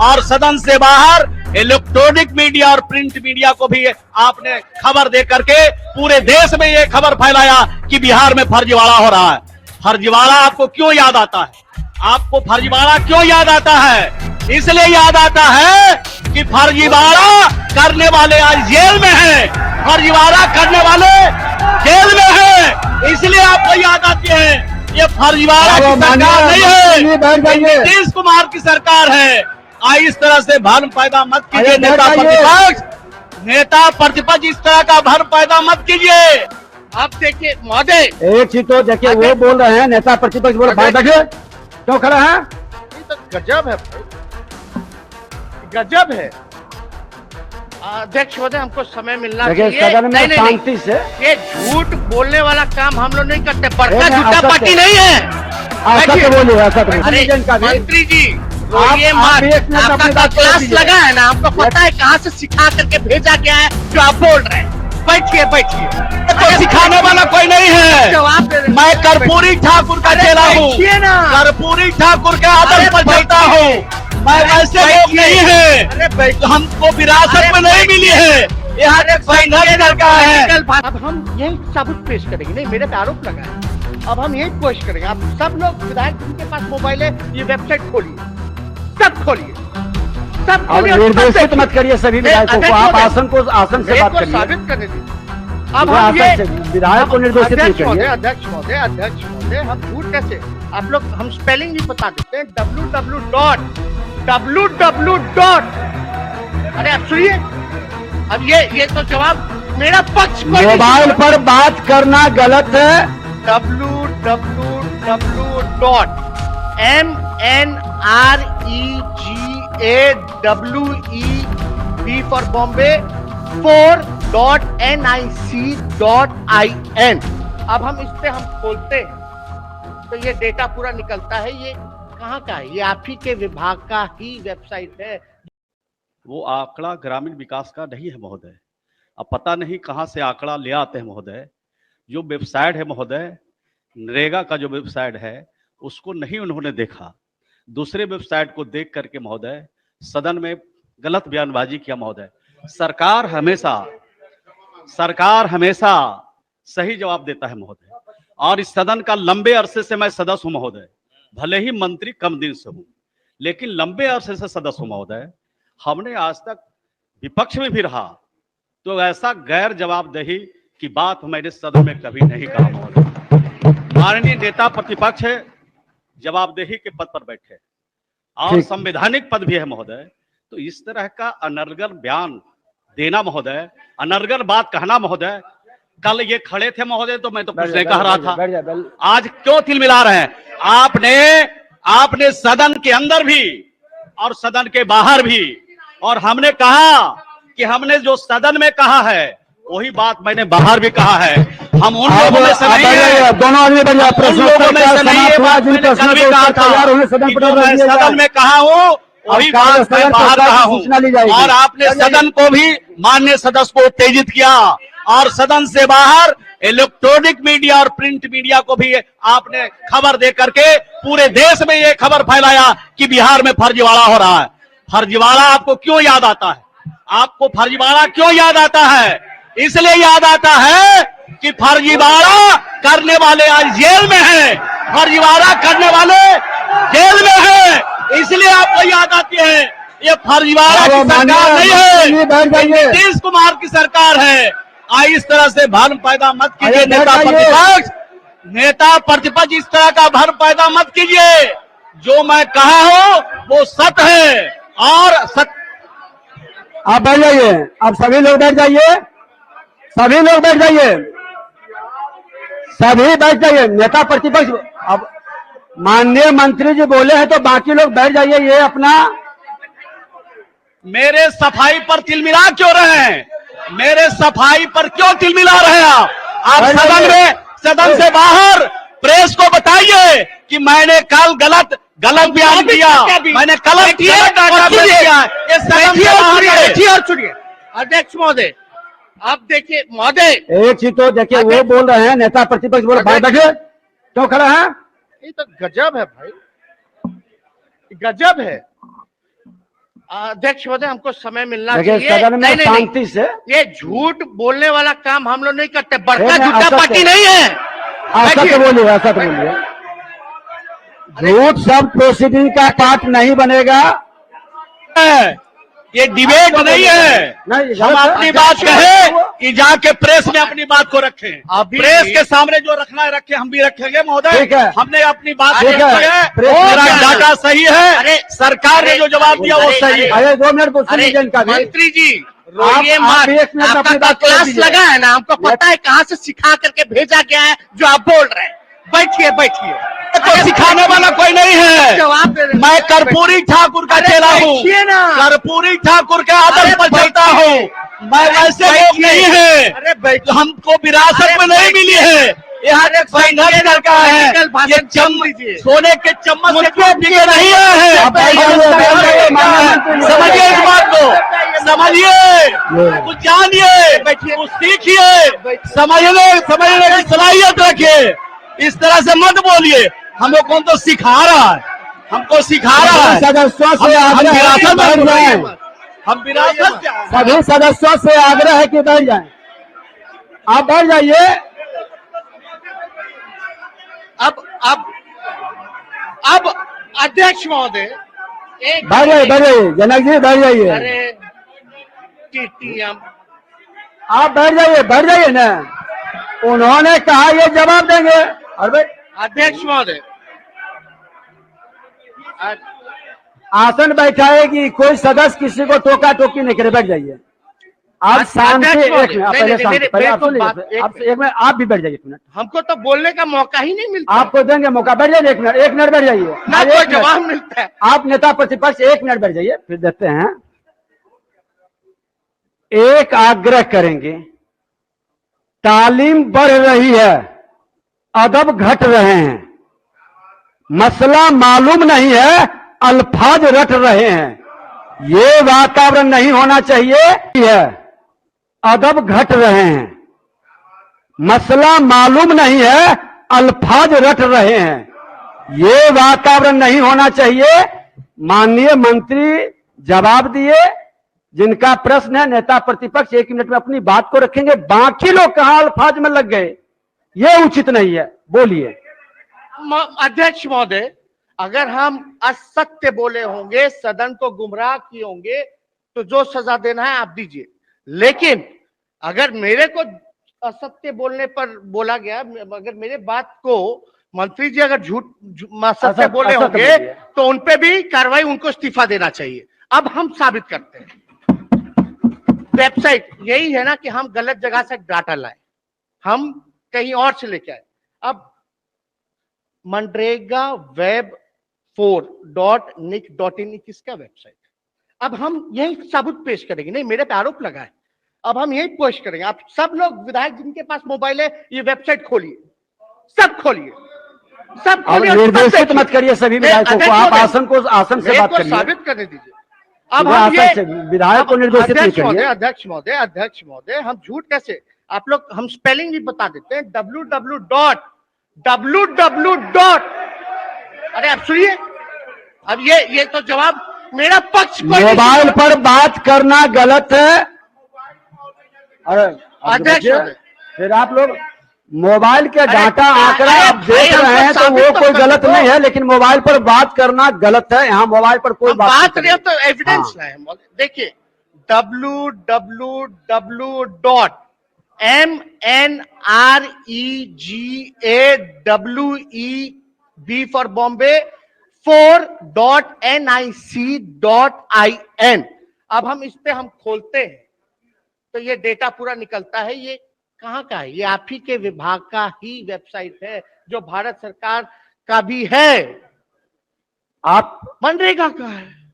और सदन से बाहर इलेक्ट्रॉनिक मीडिया और प्रिंट मीडिया को भी आपने खबर दे करके पूरे देश में ये खबर फैलाया कि बिहार में फर्जीवाड़ा हो रहा है। फर्जीवाड़ा आपको क्यों याद आता है? आपको फर्जीवाड़ा क्यों याद आता है? इसलिए याद आता है कि फर्जीवाड़ा करने वाले आज जेल में हैं। फर्जीवाड़ा करने वाले जेल में हैं, इसलिए आपको याद आती है। ये फर्जीवाड़ा की सरकार नहीं है, नीतीश कुमार की सरकार है। इस तरह से भ्रम पैदा मत कीजिए नेता प्रतिपक्ष इस तरह का भ्रम पैदा मत कीजिए। आप देखिए महोदय, एक चीज तो देखिए, वो बोल रहे हैं नेता प्रतिपक्ष बोल रहे, बैठे क्यों खड़ा है? ये तो गजब है, गजब है। अध्यक्ष महोदय, हमको समय मिलना चाहिए। सदन में शांति से ये झूठ बोलने वाला काम हम लोग नहीं करते। बड़का झूठा पार्टी नहीं है। मंत्री जी, आपका क्लास लगा है ना, आपको पता है कहाँ से सिखा करके भेजा गया है जो आप बोल रहे हैं। बैठिए बैठिए, तो सिखाने वाला कोई नहीं है। जवाब मैं कर्पूरी ठाकुर का चेला हूँ, कर्पूरी ठाकुर के आदर्श पर चलता हूँ। मैं वैसे लोग नहीं है, हमको विरासत में नहीं मिली है। यहाँ एक संघर्ष का है। अब हम यही सबूत पेश करेंगे। नहीं, मेरे पे आरोप लगा है। अब हम यही कोशिश करेंगे। आप सब लोग विधायक जिनके पास मोबाइल है, ये वेबसाइट खोलिए, सब खोलिए, सब खोलिए। निर्देशित मत करिए सभी विधायकों को, आप आसन से बात करिए, साबित करने दीजिए। अब हम ये विधायक को निर्देशित नहीं करिए। अध्यक्ष महोदय, हम झूठ कैसे? आप लोग, हम स्पेलिंग भी बता देते हैं, www. अरे आप सुनिए, अब ये तो जवाब मेरा पक्ष मोबाइल पर बात करना गलत है। www.mnregawe for Bombay 4.nic.in। अब हम इस पे हम खोलते हैं तो ये डेटा पूरा निकलता है। ये कहाँ का है? ये आप ही के विभाग का ही वेबसाइट है। वो आंकड़ा ग्रामीण विकास का नहीं है महोदय। अब पता नहीं कहाँ से आंकड़ा ले आते हैं महोदय। जो वेबसाइट है महोदय, नरेगा का जो वेबसाइट है, उसको नहीं उन्होंने देखा। दूसरे वेबसाइट को देख करके महोदय सदन में गलत बयानबाजी किया महोदय। सरकार हमेशा सही जवाब देता है महोदय। और इस सदन का लंबे अरसे से मैं सदस्य हूं महोदय। भले ही मंत्री कम दिन से हूं, लेकिन लंबे अरसे से सदस्य हूं महोदय। हमने आज तक विपक्ष में भी रहा तो ऐसा गैर जवाबदेही की बात मैंने सदन में कभी नहीं कहा महोदय। माननीय नेता प्रतिपक्ष है, जवाबदेही के पद पर बैठे और संवैधानिक पद भी है महोदय। तो इस तरह का अनर्गल बयान देना महोदय, अनर्गल बात कहना महोदय। कल ये खड़े थे महोदय तो मैं तो कुछ नहीं कह रहा था। आज क्यों तिलमिला रहे हैं? आपने सदन के अंदर भी और सदन के बाहर भी, और हमने कहा कि हमने जो सदन में कहा है वही बात मैंने बाहर भी कहा है। हम उन लोगों में से नहीं है, दोनों आदमी बन जाए, सदन में कहा हूँ वही बात मैं बाहर कहा हूँ। और आपने सदन को भी, माननीय सदस्य को उत्तेजित किया और सदन से बाहर इलेक्ट्रॉनिक मीडिया और प्रिंट मीडिया को भी आपने खबर दे करके पूरे देश में ये खबर फैलाया कि बिहार में फर्जीवाड़ा हो रहा है। फर्जीवाड़ा आपको क्यों याद आता है? आपको फर्जीवाड़ा क्यों याद आता है? इसलिए याद आता है कि फर्जीवाड़ा करने वाले आज जेल में हैं। फर्जीवाड़ा करने वाले जेल में हैं, इसलिए आपको याद आती है। ये फर्जीवाड़ा की सरकार नहीं है, नीतीश कुमार की सरकार है। इस तरह से भ्रम पैदा मत कीजिए नेता प्रतिपक्ष इस तरह का भ्रम पैदा मत कीजिए। जो मैं कहा हूं वो सत्य है और सत्य। आप बैठ जाइए, अब सभी लोग बैठ जाइए, सभी लोग बैठ जाइए, सभी बैठ जाइए। नेता प्रतिपक्ष, अब माननीय मंत्री जी बोले हैं तो बाकी लोग बैठ जाइए। ये अपना मेरे सफाई पर तिलमिला क्यों रहे हैं? मेरे सफाई पर क्यों तिलमिला रहे हैं आप? सदन से बाहर प्रेस को बताइए कि मैंने कल गलत बयान दिया, मैंने गलत डाटा दिया। ये सदन से बाहर सुनिए अध्यक्ष महोदय, आप देखिए महोदय, एक चीज तो देखिए, वो बोल रहे हैं नेता प्रतिपक्ष बोल रहे, बैठे क्यों खड़ा है? ये तो गजब है भाई, गजब है। अध्यक्ष महोदय, हमको समय मिलना देखिए चाहिए। सदन में नहीं, नहीं, शांति से ये झूठ बोलने वाला काम हम लोग नहीं करते। बड़का नहीं, झूठा असत्य- पार्टी नहीं है। असत्य बैठिए। बोलिए, असत्य बोलिए। झूठ सब प्रोसीडिंग का पार्ट नहीं बनेगा। ये डिबेट नहीं है। नहीं, हम अपनी बात कहें कि जाके प्रेस में अपनी बात को रखें। अभी प्रेस के सामने जो रखना है रखे, हम भी रखेंगे महोदय। ठीक है। हमने अपनी बात ठीक है। रखी है। प्रेस मेरा में- डाटा सही है। अरे, सरकार ने जो जवाब दिया वो सही है। अरे 2 मिनट पूछ अरे लीजिए इनका भी। मंत्री जी, रोइए आप मत। भी 1 मिनट में आपका अपनी बात कर क्लास दीजिए। लगा है ना, हमको पता है कहाँ से सिखा करके भेजा गया है जो आप बोल रहे हैं। बैठिए बैठिए। तो सिखाने वाला कोई नहीं है। जवाब दे रहे हैं। मैं कर्पूरी ठाकुर का अरे चेला हूँ। बैठिए ना। कर्पूरी ठाकुर के आदर्श अरे पर चलता बैठिए। हूँ। मैं वैसे लोग बैठिए। नहीं है। अरे बैठिए। हमको विरासत अरे में नहीं बैठिए। मिली है। यहाँ अरे एक संघर्ष बैठिए ना, लड़का है। पॉलिटिकल भाषण ये कम लीजिए। सोने के चम्मच से मुझको कोई बिके नहीं है। आप बैठिए, बैठिए, माननीय समझिए इस बात को, समझिए, ये- कुछ जानिए, कुछ सीखिए, समझने की सलाहियत रखिए। इस तरह से मत बोलिए। हम लोग कौन तो सिखा रहा है, हमको सिखा रहा है। सदस्यों से हम आग्रह है विरासत कि बैठ में जाएं। हम विरासत से आए। सभी सदस्यों से आग्रह है कि बैठ जाएं। आप बैठ जाइए। अब अध्यक्ष महोदय, एक बैठ जाइए, बैठ जाइए, जनक जी बैठ जाइए। अरे टीटीएम, आप बैठ जाइए ना। उन्होंने कहा ये जवाब देंगे। अरे अध्यक्ष महोदय, आसन बैठाएगी, कोई सदस्य किसी को टोका टोकी नहीं करे। बैठ जाइए आप शांति। अध्यक्ष एक महोदय, मिनट, नहीं, पहले नहीं, शांति, मेरे- पहले मेरे आप को सुन बात- लीजिए। एक एक मिनट, आप भी बैठ जाइए। एक मिनट हमको तो बोलने का मौका ही नहीं मिलता। आपको देंगे मौका। बैठ जाइए, 1 मिनट बैठ जाइए। ना आज कोई 1 मिनट। जवाब मिलता है। आप नेता प्रतिपक्ष 1 मिनट बैठ जाइए, फिर देते हैं। एक आग्रह करेंगे, तालीम बढ़ रही है, अदब घट रहे हैं, मसला मालूम नहीं है, अल्फाज रट रहे हैं। ये वातावरण नहीं होना चाहिए। है अदब घट रहे हैं, मसला मालूम नहीं है, अल्फाज रट रहे हैं। ये वातावरण नहीं होना चाहिए। माननीय मंत्री जवाब दिए। जिनका प्रश्न है, नेता प्रतिपक्ष 1 मिनट में अपनी बात को रखेंगे। बाकी लोग कहां अल्फाज में लग गए, ये उचित नहीं है। बोलिए। अध्यक्ष महोदय, अगर हम असत्य बोले होंगे, सदन को गुमराह किए होंगे, तो जो सजा देना है आप दीजिए। लेकिन अगर मेरे को असत्य बोलने पर बोला गया, अगर मेरे बात को मंत्री जी अगर असत्य बोले होंगे, तो उनपे भी कार्रवाई, उनको इस्तीफा देना चाहिए। अब हम साबित करते हैं। वेबसाइट यही है ना कि हम गलत जगह से डाटा लाए, हम कहीं और से लेके आए। अब मनरेगा वेब 4.nic.in किसका वेबसाइट है? अब हम यही सबूत पेश करेंगे। नहीं, मेरे पे आरोप लगा है। अब हम यही पेश करेंगे। आप सब लोग विधायक जिनके पास मोबाइल है, ये वेबसाइट खोलिए, सब खोलिए, सब खोलिए। निर्देशित मत करिए सभी विधायकों को। आप आसन से बात करिए। साबित करने दीजिए। अब हम ये विधायक को निर्देशित नहीं करिए। अध्यक्ष महोदय, हम झूठ कैसे, आप लोग, हम स्पेलिंग भी बता देते हैं। www. अरे आप सुनिए, अब ये तो जवाब मेरा पक्ष मोबाइल पर बात करना गलत है। अरे अध्यक्ष महोदय, फिर आप लोग मोबाइल के डाटा अरे, आंकड़ा अरे आप देख भाई, रहे हैं, तो साबित वो तो कोई कर गलत दो। नहीं है, लेकिन मोबाइल पर बात करना गलत है। यहाँ मोबाइल पर कोई बात बात नहीं रहे हो तो करेंगे। एविडेंस लाए। देखिए, www.mnregaweb for Bombay 4.nic.in। अब हम इस पे हम खोलते हैं तो ये डेटा पूरा निकलता है। ये कहाँ का है? ये आप ही के विभाग का ही वेबसाइट है, जो भारत सरकार का भी है, आप मनरेगा का है।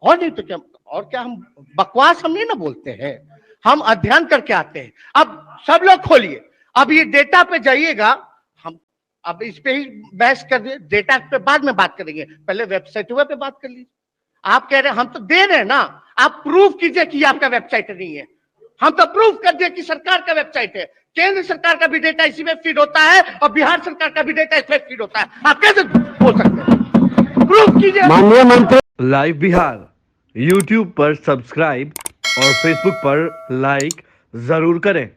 और नहीं तो क्या, और क्या हम बकवास हम नहीं ना बोलते हैं, हम अध्ययन करके आते हैं। अब सब लोग खोलिए, अब ये डेटा पे जाइएगा। हम अब इस पे ही बहस कर दिए, डेटा पे बाद में बात करेंगे, पहले वेबसाइट पे बात कर लीजिए। आप कह रहे हैं, हम तो दे रहे हैं ना, आप प्रूफ कीजिए कि आपका वेबसाइट नहीं है। हम तो प्रूफ कर दिए कि सरकार का वेबसाइट है। केंद्र सरकार का भी डेटा इसी में फीड होता है और बिहार सरकार का भी डेटा इसमें फीड होता है। आप कैसे बोल सकते हैं? प्रूफ कीजिए। माननीय मंत्री लाइव बिहार YouTube पर सब्सक्राइब और Facebook पर लाइक जरूर करें।